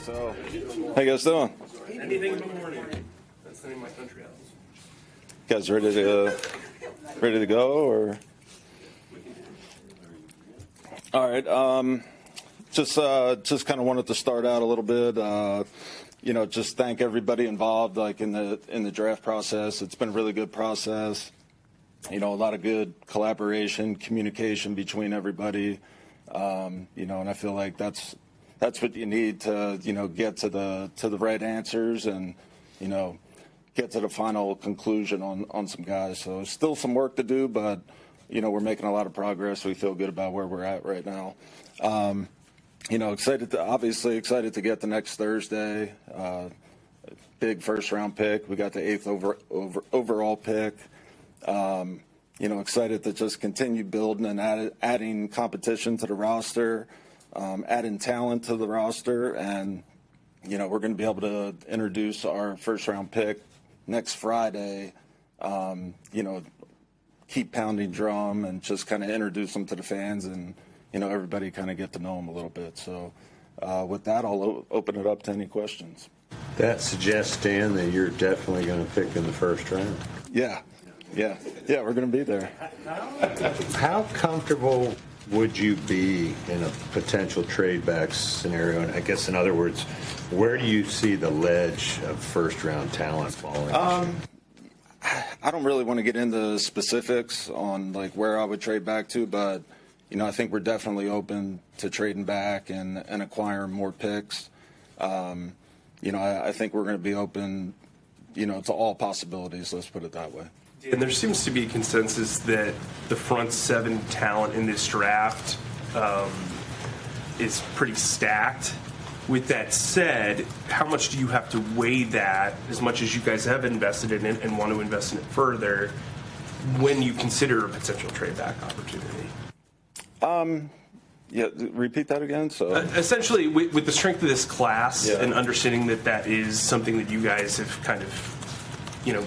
So, how you guys doing? Anything in the morning. That's the name of my country album. You guys ready to go, or? All right. Just kind of wanted to start out a little bit. Just thank everybody involved, like in the draft process. It's been a really good process. A lot of good collaboration, communication between everybody. And I feel like that's what you need to, get to the right answers and, get to the final conclusion on some guys. So still some work to do, but, we're making a lot of progress. We feel good about where we're at right now. Excited to get the next Thursday. Big first round pick. We got the 8th overall pick. Excited to just continue building and adding competition to the roster, adding talent to the roster, and we're going to be able to introduce our first round pick next Friday. Keep pounding drum and just kind of introduce them to the fans and everybody kind of get to know them a little bit. So with that, I'll open it up to any questions. That suggests, Dan, that you're definitely going to pick in the first round. Yeah, we're going to be there. How comfortable would you be in a potential trade back scenario? And I guess, in other words, where do you see the ledge of first-round talent falling? I don't really want to get into specifics on like where I would trade back to, but I think we're definitely open to trading back and acquiring more picks. I think we're going to be open, to all possibilities. Let's put it that way. And there seems to be a consensus that the front seven talent in this draft is pretty stacked. With that said, how much do you have to weigh that, as much as you guys have invested in it and want to invest in it further, when you consider a potential trade back opportunity? Yeah, repeat that again. So essentially, with the strength of this class and understanding that is something that you guys have kind of,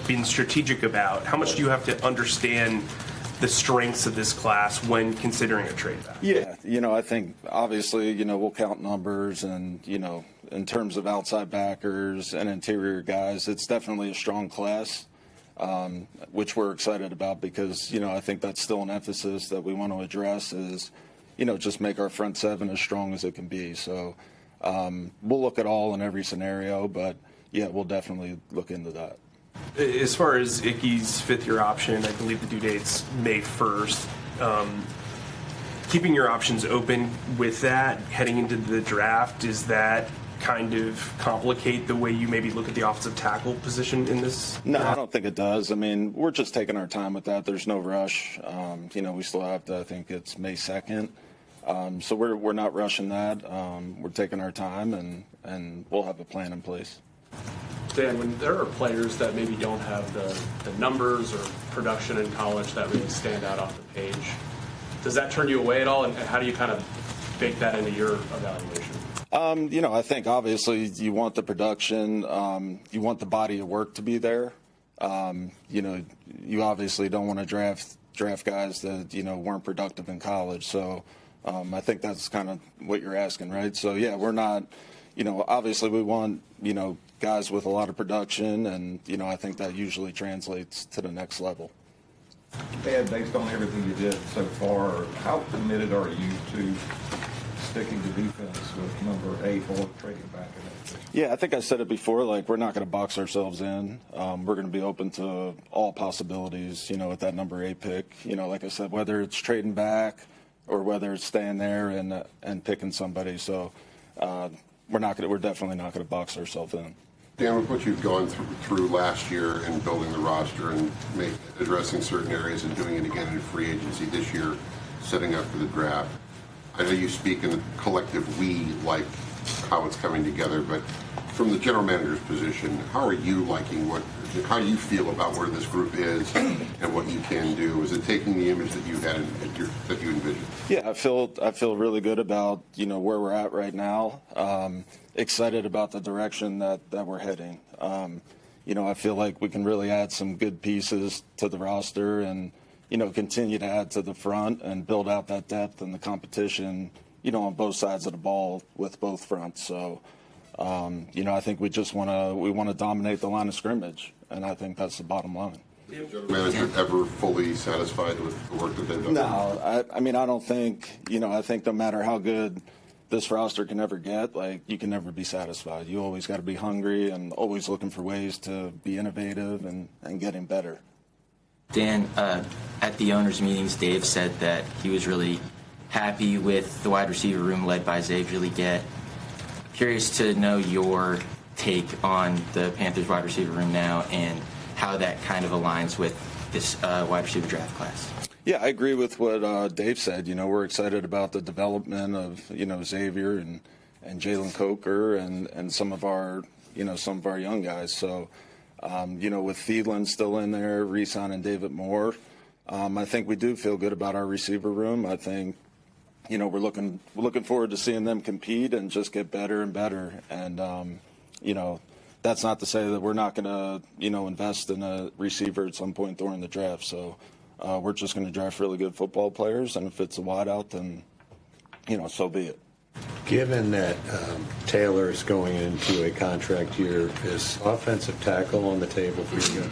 been strategic about, how much do you have to understand the strengths of this class when considering a trade back? Yeah, I think obviously, we'll count numbers and, in terms of outside backers and interior guys, it's definitely a strong class, which we're excited about because, I think that's still an emphasis that we want to address is, just make our front seven as strong as it can be. So we'll look at all in every scenario, but yeah, we'll definitely look into that. As far as Icky's fifth-year option, I believe the due date's May 1st. Keeping your options open with that heading into the draft, does that kind of complicate the way you maybe look at the offensive tackle position in this? No, I don't think it does. I mean, we're just taking our time with that. There's no rush. We still have to, I think it's May 2nd. So we're not rushing that. We're taking our time, and we'll have a plan in place. Dan, when there are players that maybe don't have the numbers or production in college that really stand out off the page, does that turn you away at all? And how do you kind of bake that into your evaluation? I think obviously you want the production, you want the body of work to be there. You obviously don't want to draft guys that, weren't productive in college. So I think that's kind of what you're asking, right? So, yeah, we're not, obviously we want, guys with a lot of production, and, I think that usually translates to the next level. Dan, based on everything you did so far, how committed are you to sticking to defense with number 8 or trading back in that position? Yeah, I think I said it before, like, we're not going to box ourselves in. We're going to be open to all possibilities, with that number 8 pick. Like I said, whether it's trading back or whether it's staying there and picking somebody. So we're definitely not going to box ourselves in. Dan, with what you've gone through last year in building the roster and addressing certain areas and doing it again in free agency this year, setting up for the draft, I know you speak in the collective we, like how it's coming together, but from the general manager's position, how are you liking how do you feel about where this group is and what you can do? Is it taking the image that you had that you envisioned? Yeah, I feel really good about where we're at right now. Excited about the direction that we're heading. I feel like we can really add some good pieces to the roster and continue to add to the front and build out that depth and the competition on both sides of the ball with both fronts. So I think we just want to dominate the line of scrimmage, and I think that's the bottom line. Is general management ever fully satisfied with the work that they've done? No, I mean, I don't think, I think no matter how good this roster can ever get, like, you can never be satisfied. You always got to be hungry and always looking for ways to be innovative and getting better. Dan, at the owners' meetings, Dave said that he was really happy with the wide receiver room led by Xavier Legette. Curious to know your take on the Panthers wide receiver room now and how that kind of aligns with this wide receiver draft class. Yeah, I agree with what Dave said. We're excited about the development of, Xavier and Jalen Coker and some of our young guys. So, with Thielen still in there, Reeson and David Moore, I think we do feel good about our receiver room. I think, we're looking forward to seeing them compete and just get better and better. And, that's not to say that we're not going to, invest in a receiver at some point during the draft. So we're just going to draft really good football players, and if it's a wideout, then, so be it. Given that Taylor's going into a contract year, is offensive tackle on the table for you guys?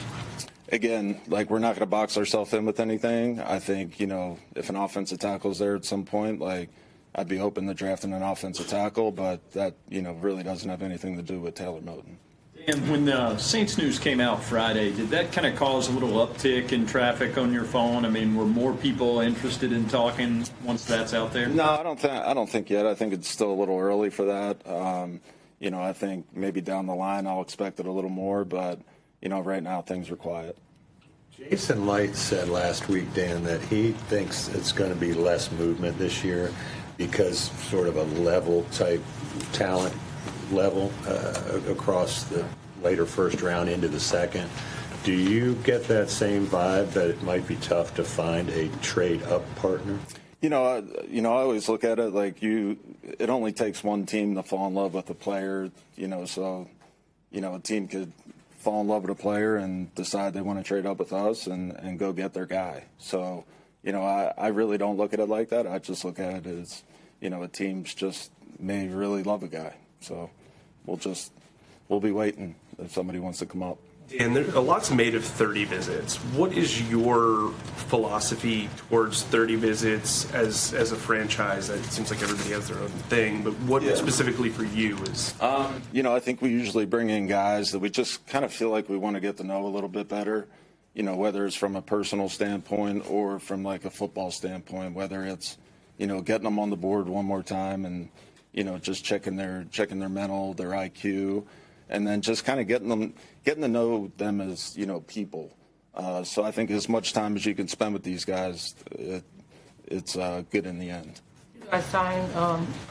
Again, like, we're not going to box ourselves in with anything. I think, if an offensive tackle's there at some point, like, I'd be open to drafting an offensive tackle, but that, really doesn't have anything to do with Taylor Moton. And when the Saints news came out Friday, did that kind of cause a little uptick in traffic on your phone? I mean, were more people interested in talking once that's out there? No, I don't think yet. I think it's still a little early for that. I think maybe down the line I'll expect it a little more, but right now things are quiet. Jason Light said last week, Dan, that he thinks it's going to be less movement this year because sort of a level type talent level across the later first round into the second. Do you get that same vibe that it might be tough to find a trade up partner? I always look at it like it only takes one team to fall in love with a player, so, a team could fall in love with a player and decide they want to trade up with us and go get their guy. So, I really don't look at it like that. I just look at it as, a team's just may really love a guy. So we'll be waiting if somebody wants to come up. And a lot's made of 30 visits. What is your philosophy towards 30 visits as a franchise? It seems like everybody has their own thing, but what specifically for you is? I think we usually bring in guys that we just kind of feel like we want to get to know a little bit better, whether it's from a personal standpoint or from like a football standpoint, whether it's, getting them on the board one more time and, just checking their mental, their IQ, and then just kind of getting to know them as, people. So I think as much time as you can spend with these guys, it's good in the end. You guys signed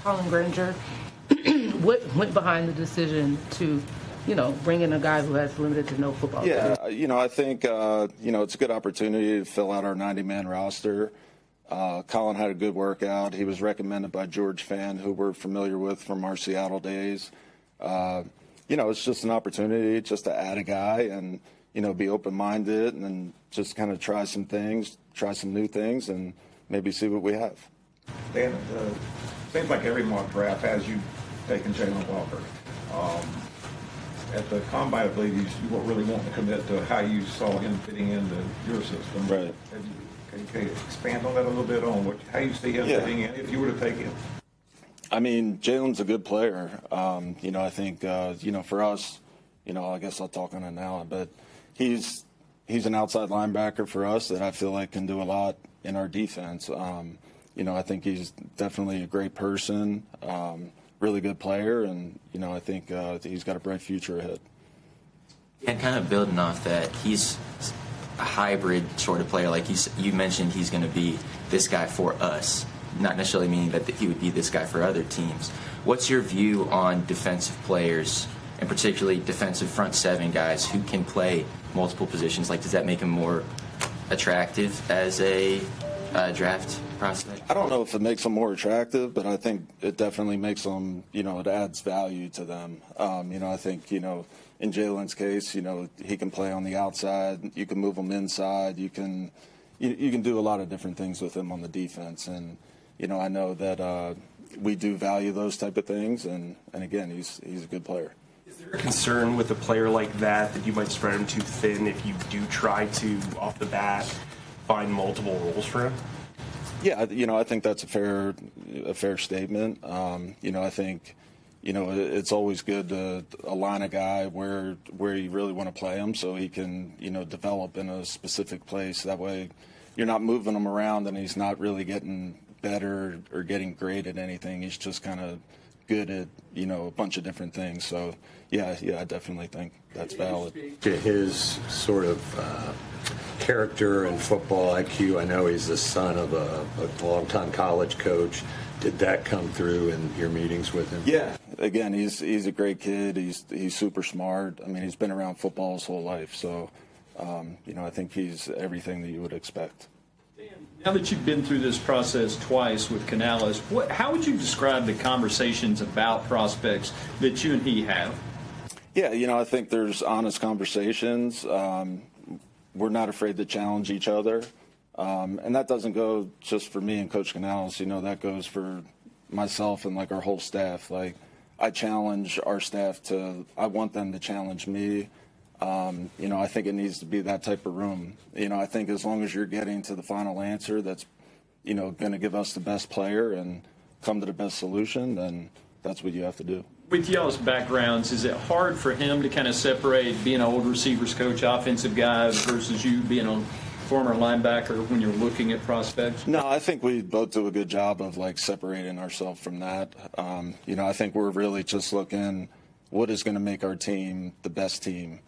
Colin Granger. What went behind the decision to, bring in a guy who has limited to no football? Yeah, I think, it's a good opportunity to fill out our 90-man roster. Colin had a good workout. He was recommended by George Fan, who we're familiar with from our Seattle days. It's just an opportunity just to add a guy and, be open-minded and just kind of try some new things, and maybe see what we have. Dan, it seems like every mock draft has you taking Jalen Walker. At the Combine, I believe you weren't really wanting to commit to how you saw him fitting into your system. Right. Can you expand on that a little bit on how you see him fitting in if you were to take him? I mean, Jalen's a good player. I think, for us, I guess I'll talk on it now, but he's an outside linebacker for us that I feel like can do a lot in our defense. I think he's definitely a great person, really good player, and, I think he's got a bright future ahead. And kind of building off that, he's a hybrid sort of player. Like you mentioned, he's going to be this guy for us, not necessarily meaning that he would be this guy for other teams. What's your view on defensive players, and particularly defensive front seven guys who can play multiple positions? Like, does that make him more attractive as a draft prospect? I don't know if it makes them more attractive, but I think it definitely makes them, it adds value to them. I think, in Jalen's case, he can play on the outside. You can move him inside. You can do a lot of different things with him on the defense. And, I know that, we do value those type of things, and again, he's a good player. Is there a concern with a player like that you might spread him too thin if you do try to, off the bat, find multiple roles for him? Yeah, I think that's a fair statement. I think, it's always good to align a guy where you really want to play him so he can, develop in a specific place. That way you're not moving him around and he's not really getting better or getting great at anything. He's just kind of good at, a bunch of different things. So, yeah, I definitely think that's valid. To his sort of character and football IQ, I know he's the son of a longtime college coach. Did that come through in your meetings with him? Yeah. Again, he's a great kid. He's super smart. I mean, he's been around football his whole life. So, I think he's everything that you would expect. Now that you've been through this process twice with Canales, how would you describe the conversations about prospects that you and he have? Yeah, I think there's honest conversations. We're not afraid to challenge each other. And that doesn't go just for me and Coach Canales. That goes for myself and, our whole staff. I challenge our staff I want them to challenge me. I think it needs to be that type of room. I think as long as you're getting to the final answer that's, going to give us the best player and come to the best solution, then that's what you have to do. With y'all's backgrounds, is it hard for him to kind of separate being an old receivers coach, offensive guy, versus you being a former linebacker when you're looking at prospects? No, I think we both do a good job of separating ourselves from that. I think we're really just looking what is going to make our team the best team.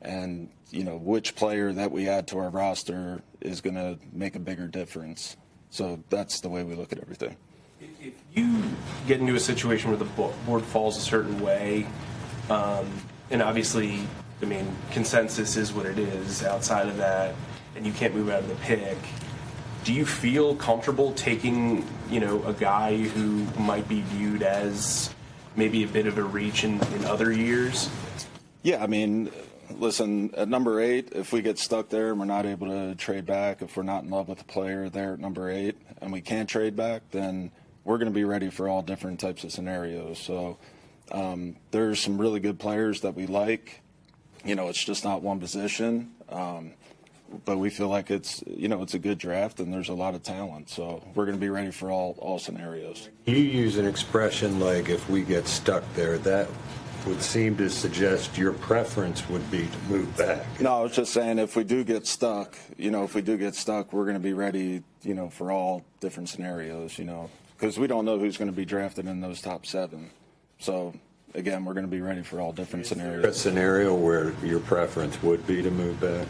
And, which player that we add to our roster is going to make a bigger difference. So that's the way we look at everything. If you get into a situation where the board falls a certain way, and obviously, consensus is what it is outside of that, and you can't move out of the pick, do you feel comfortable taking, a guy who might be viewed as maybe a bit of a reach in other years? Yeah, listen, at number 8, if we get stuck there and we're not able to trade back, if we're not in love with the player there at number 8 and we can't trade back, then we're going to be ready for all different types of scenarios. So there's some really good players that we like. It's just not one position. But we feel like it's a good draft and there's a lot of talent. So we're going to be ready for all scenarios. You use an expression like if we get stuck there, that would seem to suggest your preference would be to move back. No, I was just saying if we do get stuck, we're going to be ready, for all different scenarios, because we don't know who's going to be drafted in those top 7. So, again, we're going to be ready for all different scenarios. A scenario where your preference would be to move back?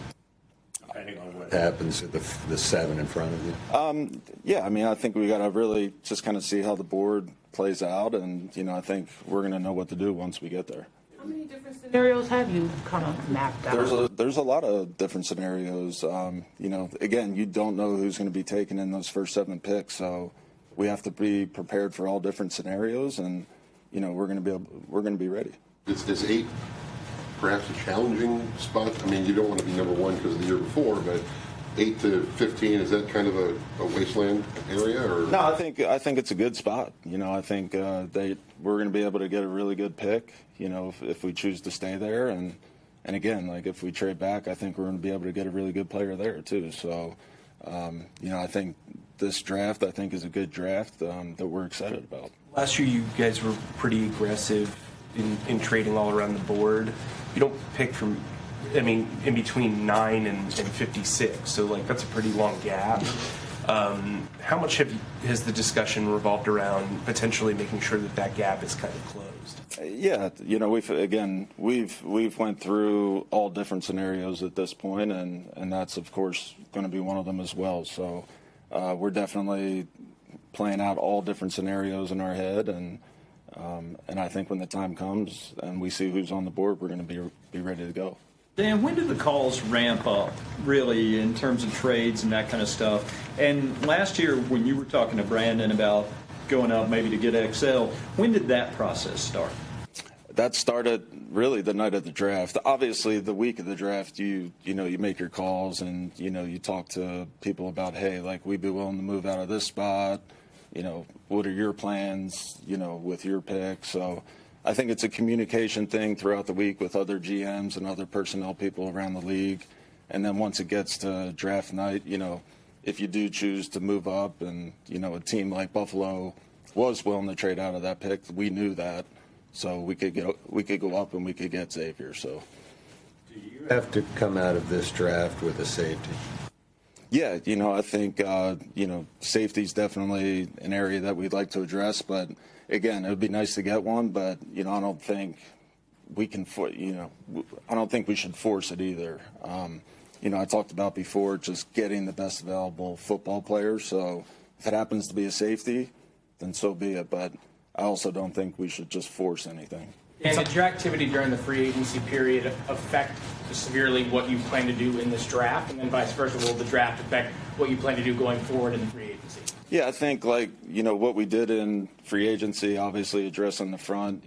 Depending on what happens to the 7 in front of you? Yeah, I think we got to really just kind of see how the board plays out, and I think we're going to know what to do once we get there. How many different scenarios have you kind of mapped out? There's a lot of different scenarios. Again, you don't know who's going to be taken in those first 7 picks, so we have to be prepared for all different scenarios, and we're going to be ready. Is 8 perhaps a challenging spot? You don't want to be number 1 because of the year before, but 8 to 15, is that kind of a wasteland area? Or? No, I think it's a good spot. I think we're going to be able to get a really good pick, if we choose to stay there. And again, if we trade back, I think we're going to be able to get a really good player there too. So, I think this draft, is a good draft that we're excited about. Last year, you guys were pretty aggressive in trading all around the board. You don't pick from, in between 9 and 56, so that's a pretty long gap. How much has the discussion revolved around potentially making sure that gap is kind of closed? Yeah, we've went through all different scenarios at this point, and that's of course going to be one of them as well. So we're definitely playing out all different scenarios in our head, and I think when the time comes and we see who's on the board, we're going to be ready to go. Dan, when do the calls ramp up, really, in terms of trades and that kind of stuff? And last year, when you were talking to Brandon about going up maybe to get XL, when did that process start? That started really the night of the draft. Obviously, the week of the draft, you make your calls and, you talk to people about, hey, we'd be willing to move out of this spot. what are your plans, with your pick? So I think it's a communication thing throughout the week with other GMs and other personnel people around the league. And then once it gets to draft night, if you do choose to move up and, a team like Buffalo was willing to trade out of that pick, we knew that. So we could go up and we could get Xavier. So Do you have to come out of this draft with a safety? yeah, I think, safety is definitely an area that we'd like to address. But again, it would be nice to get one, but, I don't think we can, I don't think we should force it either. I talked about before just getting the best available football players. So if it happens to be a safety, then so be it. But I also don't think we should just force anything. And did your activity during the free agency period affect severely what you plan to do in this draft? And then vice versa, will the draft affect what you plan to do going forward in the free agency? Yeah, I think what we did in free agency, obviously addressing the front,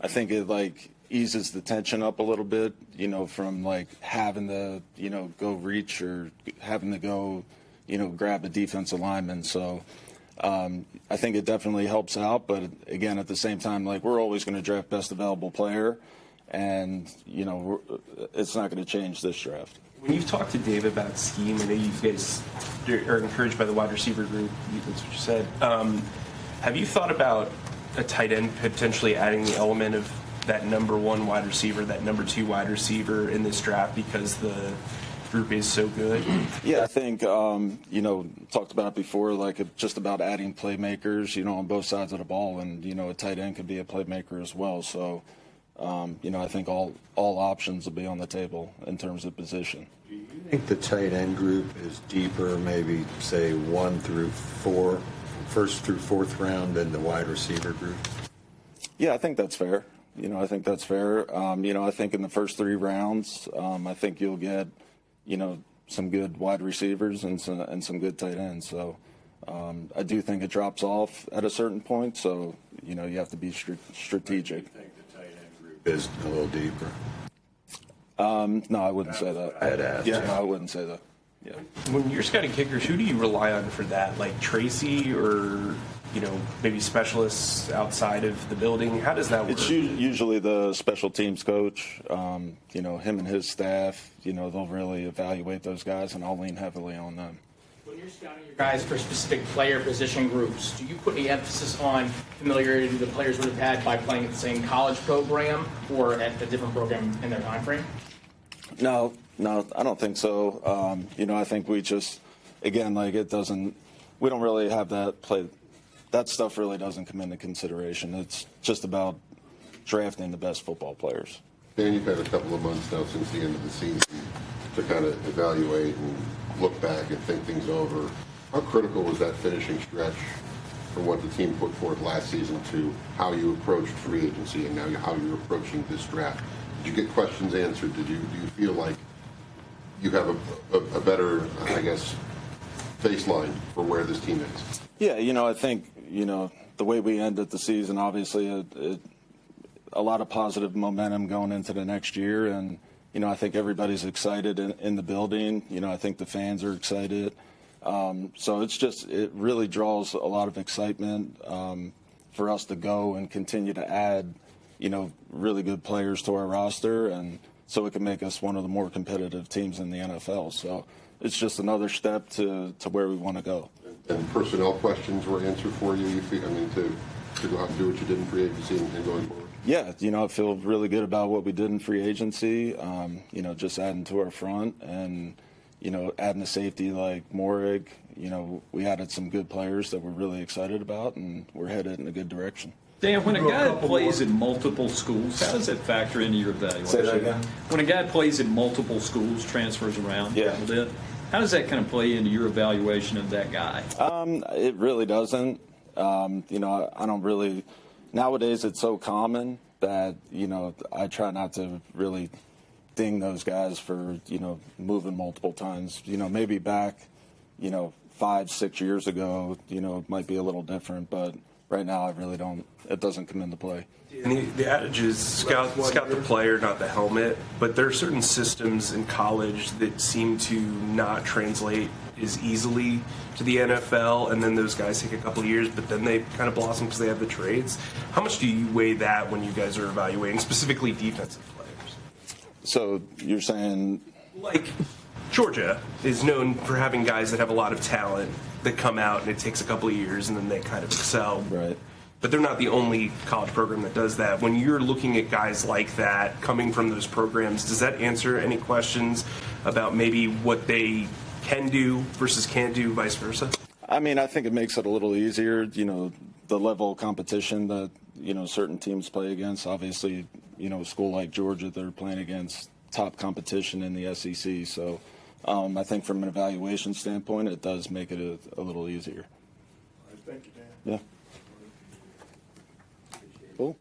I think it eases the tension up a little bit, from having to, go reach or having to go, grab a defensive lineman. So I think it definitely helps out. But again, at the same time, we're always going to draft best available player. And, it's not going to change this draft. When you've talked to Dave about scheme, I know you guys are encouraged by the wide receiver group. That's what you said. Have you thought about a tight end potentially adding the element of that number one wide receiver, that number two wide receiver in this draft because the group is so good? Yeah, I think, talked about it before, just about adding playmakers, on both sides of the ball. And, a tight end could be a playmaker as well. So, I think all options will be on the table in terms of position. Do you think the tight end group is deeper, maybe, say, 1 through 4, first through fourth round than the wide receiver group? Yeah, I think that's fair. I think that's fair. I think in the first 3 rounds, I think you'll get, some good wide receivers and some good tight ends. So I do think it drops off at a certain point. So, you have to be strategic. I think the tight end group is a little deeper. No, I wouldn't say that. I had asked. Yeah, no, I wouldn't say that. Yeah. When you're scouting kickers, who do you rely on for that? Like Tracy or, maybe specialists outside of the building? How does that work? It's usually the special teams coach, him and his staff, they'll really evaluate those guys, and I'll lean heavily on them. When you're scouting your guys for specific player position groups, do you put any emphasis on familiarity the players would have had by playing at the same college program or at a different program in their time frame? No, I don't think so. I think we just, again, we don't really have that play. That stuff really doesn't come into consideration. It's just about drafting the best football players. Dan, you've had a couple of months now since the end of the season to kind of evaluate and look back and think things over. How critical was that finishing stretch from what the team put forth last season to how you approached free agency and now how you're approaching this draft? Did you get questions answered? Do you feel like you have a better, baseline for where this team is? Yeah, I think, the way we ended the season, obviously a lot of positive momentum going into the next year. And, I think everybody's excited in the building. I think the fans are excited. So it really draws a lot of excitement for us to go and continue to add, really good players to our roster. And so it can make us one of the more competitive teams in the NFL. So it's just another step to where we want to go. And personnel questions were answered for you, to go out and do what you did in free agency and going forward? Yeah, I feel really good about what we did in free agency, just adding to our front and, adding a safety like Morig. We added some good players that we're really excited about, and we're headed in a good direction. Dan, when a guy plays at multiple schools, how does that factor into your evaluation? Say that again? When a guy plays at multiple schools, transfers around a little bit, how does that kind of play into your evaluation of that guy? It really doesn't. I don't really. Nowadays, it's so common that, I try not to really ding those guys for, moving multiple times. Maybe back, 5-6 years ago, it might be a little different, but right now I really don't. It doesn't come into play. And the adage is scout the player, not the helmet. But there are certain systems in college that seem to not translate as easily to the NFL, and then those guys take a couple of years, but then they kind of blossom because they have the trades. How much do you weigh that when you guys are evaluating specifically defensive players? So you're saying, Like Georgia is known for having guys that have a lot of talent that come out and it takes a couple of years and then they kind of excel. right? But they're not the only college program that does that. When you're looking at guys like that coming from those programs, does that answer any questions about maybe what they can do versus can't do, vice versa? I mean, I think it makes it a little easier, the level of competition that, certain teams play against. Obviously, a school like Georgia, they're playing against top competition in the SEC. So I think from an evaluation standpoint, it does make it a little easier. Thank you, Dan. Yeah. Cool.